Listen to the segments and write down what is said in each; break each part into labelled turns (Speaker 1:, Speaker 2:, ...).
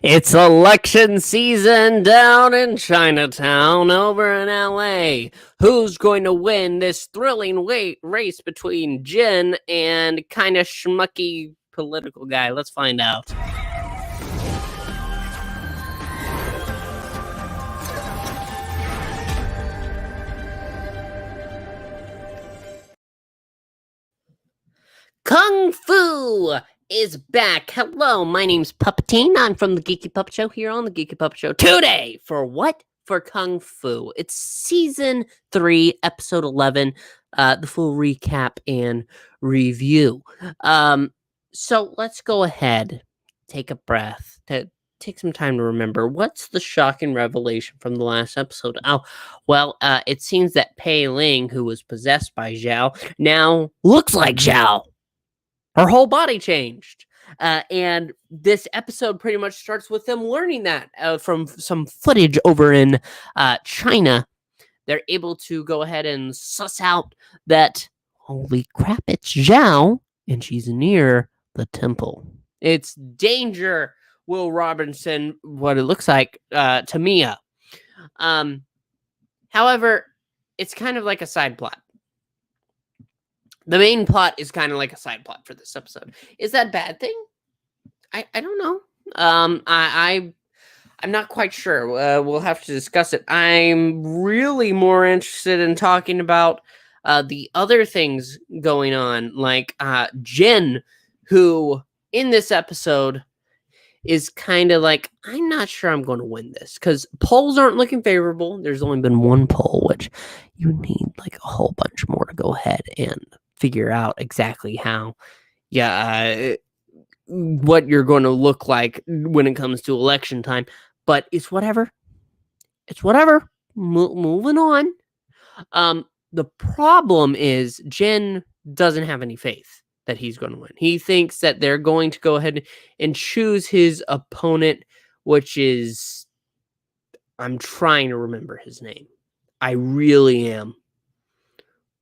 Speaker 1: It's election season down in Chinatown over in LA. Who's going to win this thrilling race between Jin and kind of schmucky political guy? Let's find out. Kung Fu is back. Hello, my name's Puppetine. I'm from the Geeky Puppet Show here on the Geeky Puppet Show today. For what? For Kung Fu. It's season 3, episode 11. The full recap and review. So let's go ahead, take a breath, take some time to remember what's the shocking revelation from the last episode. It seems that Pei Ling, who was possessed by Xiao, now looks like Xiao. Her whole body changed. And this episode pretty much starts with them learning that from some footage over in China. They're able to go ahead and suss out that, holy crap, it's Xiao, and she's near the temple. It's danger, Will Robinson, what it looks like to Mia. However, it's kind of like a side plot. The main plot is kind of like a side plot for this episode. Is that a bad thing? I don't know. I'm not quite sure. We'll have to discuss it. I'm really more interested in talking about the other things going on, like Jin, who in this episode is kind of like, I'm not sure I'm going to win this because polls aren't looking favorable. There's only been one poll, which you need like a whole bunch more to go ahead and figure out exactly how, what you're going to look like when it comes to election time. But it's whatever. It's whatever. Moving on. The problem is Jin doesn't have any faith that he's going to win. He thinks that they're going to go ahead and choose his opponent, which is, I'm trying to remember his name. I really am.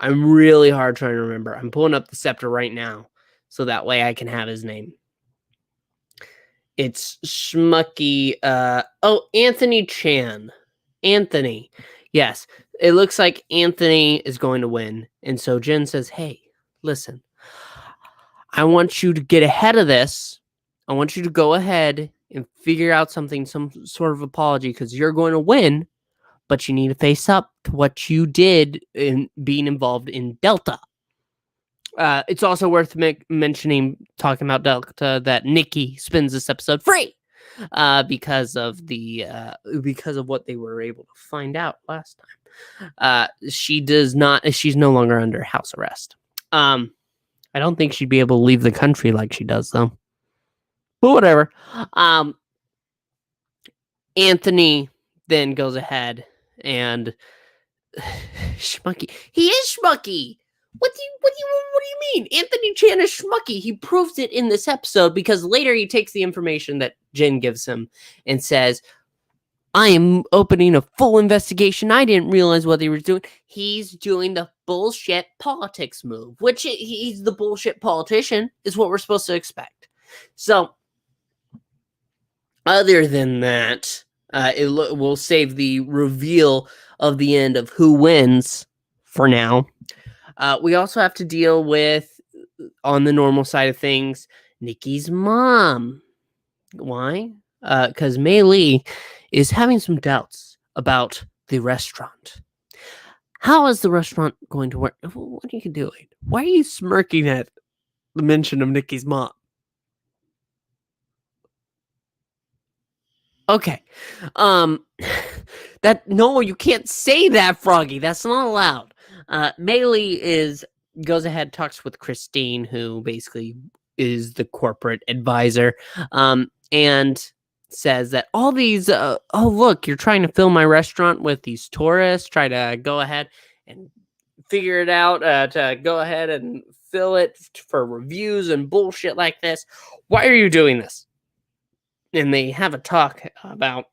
Speaker 1: I'm really hard trying to remember. I'm pulling up the Scepter right now, so that way I can have his name. It's Schmucky. Anthony Chan. Anthony. Yes, it looks like Anthony is going to win. And so Jin says, hey, listen, I want you to get ahead of this. I want you to go ahead and figure out something, some sort of apology, because you're going to win. But you need to face up to what you did in being involved in Delta. It's also worth talking about Delta, that Nicky spends this episode free because of what they were able to find out last time. She's no longer under house arrest. I don't think she'd be able to leave the country like she does, though. But whatever. Anthony then goes ahead and schmucky. He is schmucky. What do you mean? Anthony Chan is schmucky. He proves it in this episode because later he takes the information that Jin gives him and says, I am opening a full investigation. I didn't realize what he was doing. He's doing the bullshit politics move, which he's the bullshit politician, is what we're supposed to expect. So, other than that, we'll save the reveal of the end of who wins for now. We also have to deal with, on the normal side of things, Nicky's mom. Why? Because Mei-Li is having some doubts about the restaurant. How is the restaurant going to work? What are you doing? Why are you smirking at the mention of Nicky's mom? Okay. No, you can't say that, Froggy. That's not allowed. Mei-Li goes ahead, talks with Christine, who basically is the corporate advisor, and says that all these, look, you're trying to fill my restaurant with these tourists, try to go ahead and figure it out, to go ahead and fill it for reviews and bullshit like this. Why are you doing this? And they have a talk about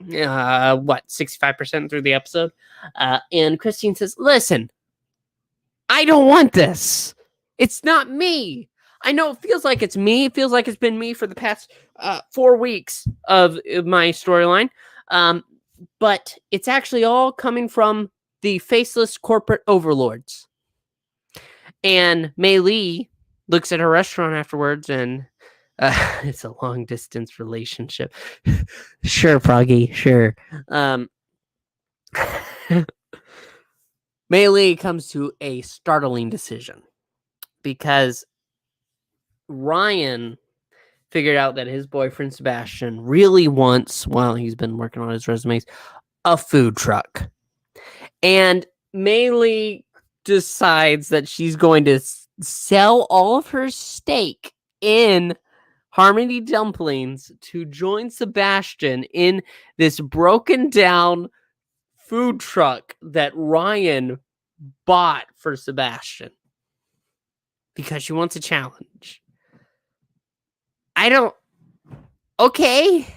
Speaker 1: 65% through the episode. And Christine says, listen, I don't want this. It's not me. I know it feels like it's me. It feels like it's been me for the past 4 weeks of my storyline. But it's actually all coming from the faceless corporate overlords. And Mei-Li looks at her restaurant afterwards, and it's a long distance relationship. Sure, Froggy, sure. Mei-Li comes to a startling decision because Ryan figured out that his boyfriend Sebastian really wants, while he's been working on his resumes, a food truck. And Mei-Li decides that she's going to sell all of her stake in Harmony Dumplings to join Sebastian in this broken down food truck that Ryan bought for Sebastian because she wants a challenge. Okay,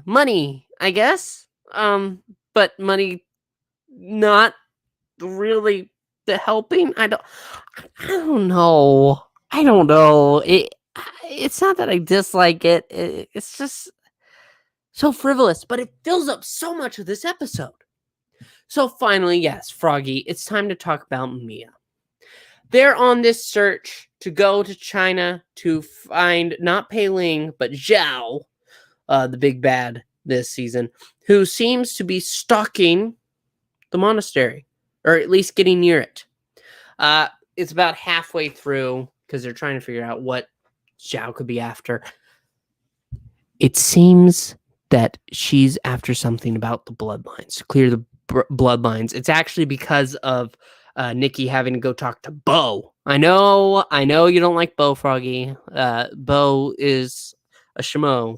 Speaker 1: money, I guess. But money not really the helping. I don't know. It's not that I dislike it. It's just so frivolous, but it fills up so much of this episode. So finally, yes, Froggy, it's time to talk about Mia. They're on this search to go to China to find not Pei Ling, but Xiao, the big bad this season, who seems to be stalking the monastery, or at least getting near it. It's about halfway through because they're trying to figure out what Xiao could be after. It seems that she's after something about the bloodlines, to clear the bloodlines. It's actually because of Nicky having to go talk to Bo. I know you don't like Bo, Froggy. Bo is a schmo.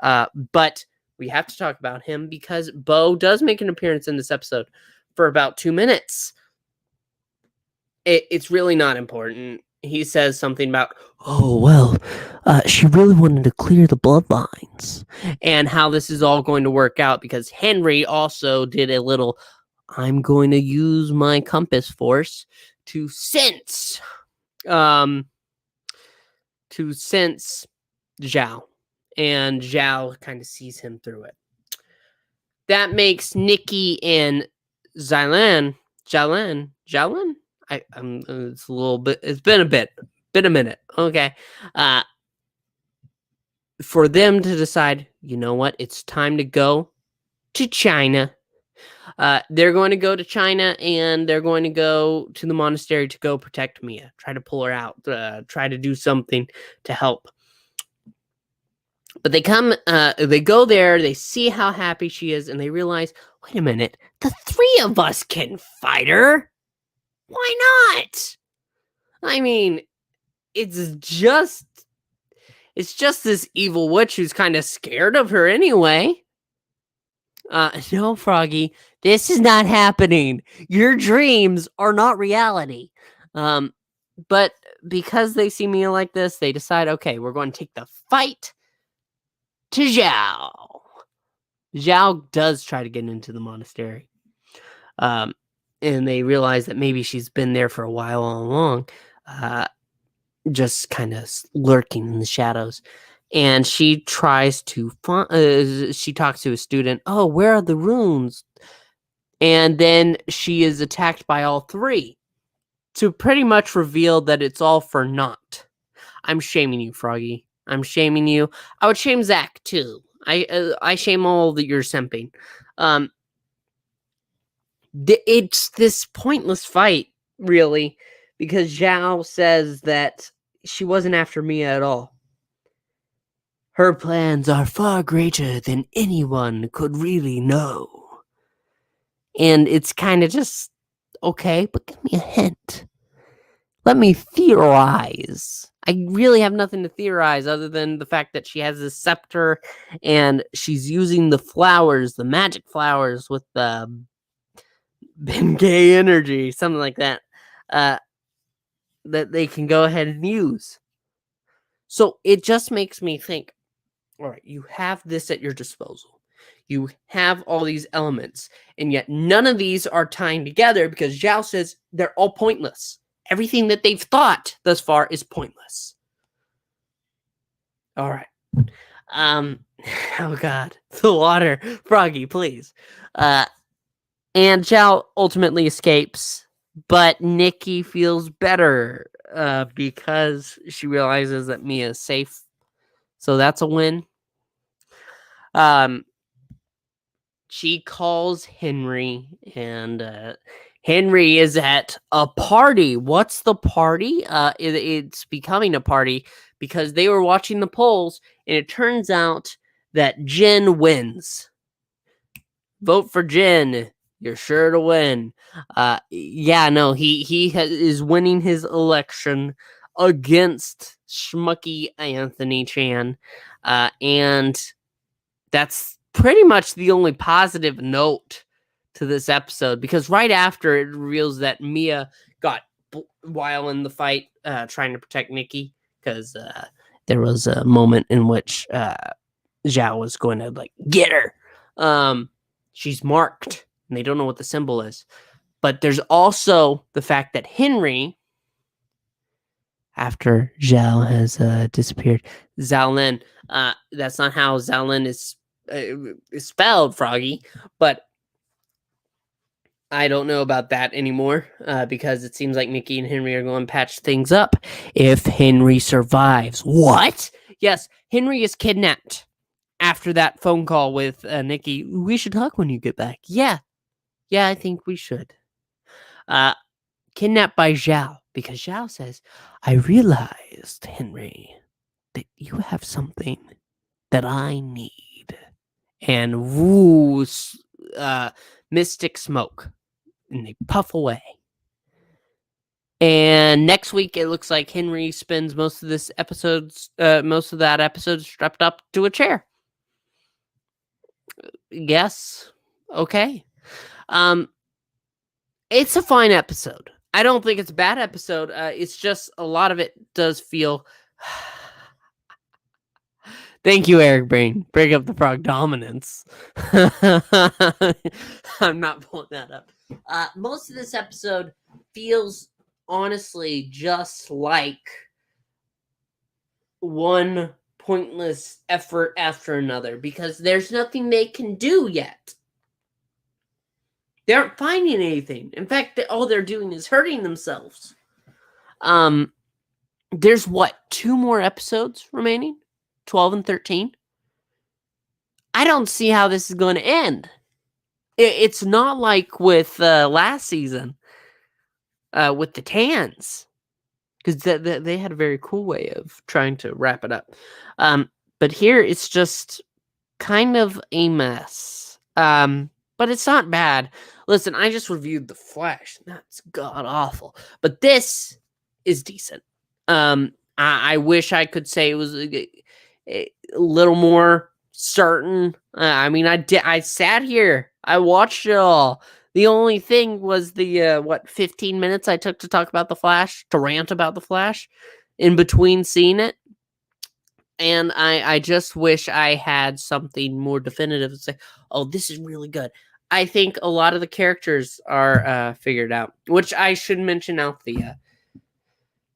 Speaker 1: But we have to talk about him because Bo does make an appearance in this episode for about 2 minutes. It's really not important. He says something about, she really wanted to clear the bloodlines, and how this is all going to work out because Henry also did a little, I'm going to use my compass force to sense Zhao, and Xiao kind of sees him through it. That makes Nicky and Xiaolan. It's a little bit. It's been a minute. Okay, for them to decide, you know what? It's time to go to China. They're going to go to China, and they're going to go to the monastery to go protect Mia. Try to pull her out. Try to do something to help. But they go there. They see how happy she is, and they realize, wait a minute, the 3 of us can fight her. Why not? I mean, it's just this evil witch who's kind of scared of her anyway. No, Froggy, this is not happening. Your dreams are not reality. But because they see Mia like this, they decide, okay, we're going to take the fight to Xiao. Xiao does try to get into the monastery. And they realize that maybe she's been there for a while all along, just kind of lurking in the shadows. And she tries to she talks to a student. Oh, where are the runes? And then she is attacked by all 3 to pretty much reveal that it's all for naught. I'm shaming you, Froggy. I'm shaming you. I would shame Zach too. I shame all that you're simping. It's this pointless fight, really, because Xiao says that she wasn't after Mia at all. Her plans are far greater than anyone could really know. And it's kind of just, okay, but give me a hint. Let me theorize. I really have nothing to theorize other than the fact that she has this scepter and she's using the flowers, the magic flowers with the Bengay energy, something like that, that they can go ahead and use. So it just makes me think, all right, you have this at your disposal. You have all these elements, and yet none of these are tying together because Xiao says they're all pointless. everything that they've thought thus far is pointless. All right. Oh God, the water, Froggy, please. And Xiao ultimately escapes, but Nicky feels better because she realizes that Mia is safe. So that's a win. She calls Henry, and Henry is at a party. What's the party? It's becoming a party because they were watching the polls, and it turns out that Jen wins. Vote for Jen. You're sure to win. He is winning his election against schmucky Anthony Chan, and that's pretty much the only positive note to this episode, because right after it reveals that Mia got while in the fight trying to protect Nicky, because there was a moment in which Xiao was going to get her. She's marked and they don't know what the symbol is, but there's also the fact that Henry, after Xiao has disappeared, Xiaolin, that's not how Xiaolin is spelled, Froggy, but I don't know about that anymore because it seems like Nicky and Henry are going to patch things up if Henry survives. What? Yes, Henry is kidnapped after that phone call with Nicky. We should talk when you get back. Yeah, I think we should. Kidnapped by Xiao, because Xiao says, I realized, Henry, that you have something that I need. And woo, mystic smoke. And they puff away. And next week, it looks like Henry spends most of that episode strapped up to a chair. Yes. Okay. It's a fine episode. I don't think it's a bad episode. It's just a lot of it does feel... Thank you, Eric Brain. Break up the frog dominance. I'm not pulling that up. Most of this episode feels honestly just like one pointless effort after another, because there's nothing they can do yet. They aren't finding anything. In fact, all they're doing is hurting themselves. There's 2 more episodes remaining? 12 and 13? I don't see how this is going to end. It's not like with last season with the Tans, because they had a very cool way of trying to wrap it up. But here it's just kind of a mess. But it's not bad. Listen, I just reviewed The Flash. That's god awful. But this is decent. I wish I could say it was a little more certain. I sat here. I watched it all. The only thing was the 15 minutes I took to talk about The Flash, to rant about The Flash in between seeing it. And I just wish I had something more definitive to say, oh, this is really good. I think a lot of the characters are figured out, which I should mention Althea,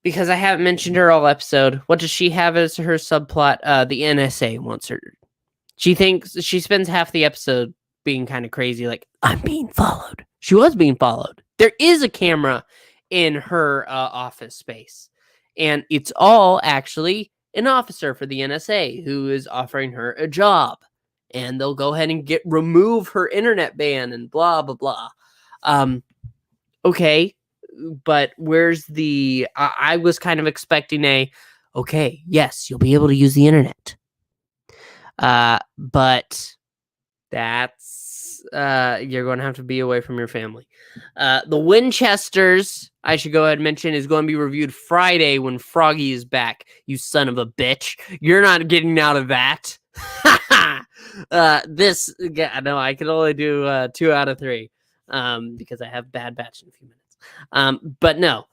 Speaker 1: because I haven't mentioned her all episode. What does she have as her subplot? The NSA wants her. She spends half the episode being kind of crazy, like, I'm being followed. She was being followed. There is a camera in her office space, and it's all actually an officer for the NSA who is offering her a job, and they'll go ahead and remove her internet ban and blah blah blah. Okay, but where's the? I was kind of expecting okay, yes, you'll be able to use the internet, but that's you're going to have to be away from your family. The Winchesters, I should go ahead and mention, is going to be reviewed Friday when Froggy is back. You son of a bitch. You're not getting out of that. I can only do 2 out of 3 because I have bad batch in a few minutes. But no,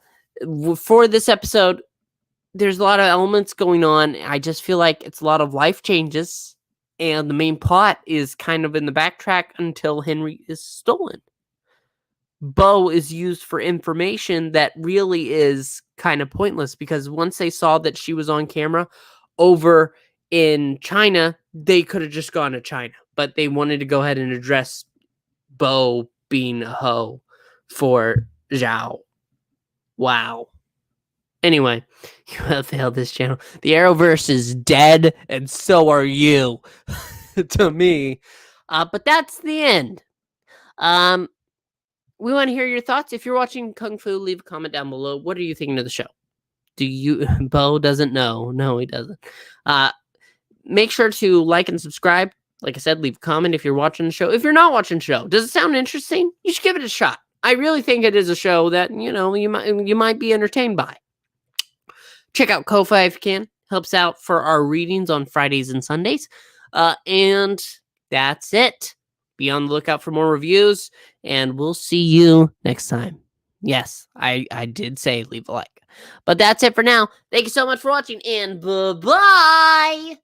Speaker 1: for this episode, there's a lot of elements going on. I just feel like it's a lot of life changes, and the main plot is kind of in the backtrack until Henry is stolen. Bo is used for information that really is kind of pointless, because once they saw that she was on camera over in China, they could have just gone to China, but they wanted to go ahead and address Bo being a hoe for Xiao. Wow. Anyway, you have failed this channel. The Arrowverse is dead, and so are you. To me. But that's the end. We want to hear your thoughts. If you're watching Kung Fu, leave a comment down below. What are you thinking of the show? Do you... Bo doesn't know. No, he doesn't. Make sure to like and subscribe. Like I said, leave a comment if you're watching the show. If you're not watching the show, does it sound interesting? You should give it a shot. I really think it is a show that, you might be entertained by. Check out Ko-Fi if you can. Helps out for our readings on Fridays and Sundays. And that's it. Be on the lookout for more reviews, and we'll see you next time. Yes, I did say leave a like. But that's it for now. Thank you so much for watching, and bye-bye!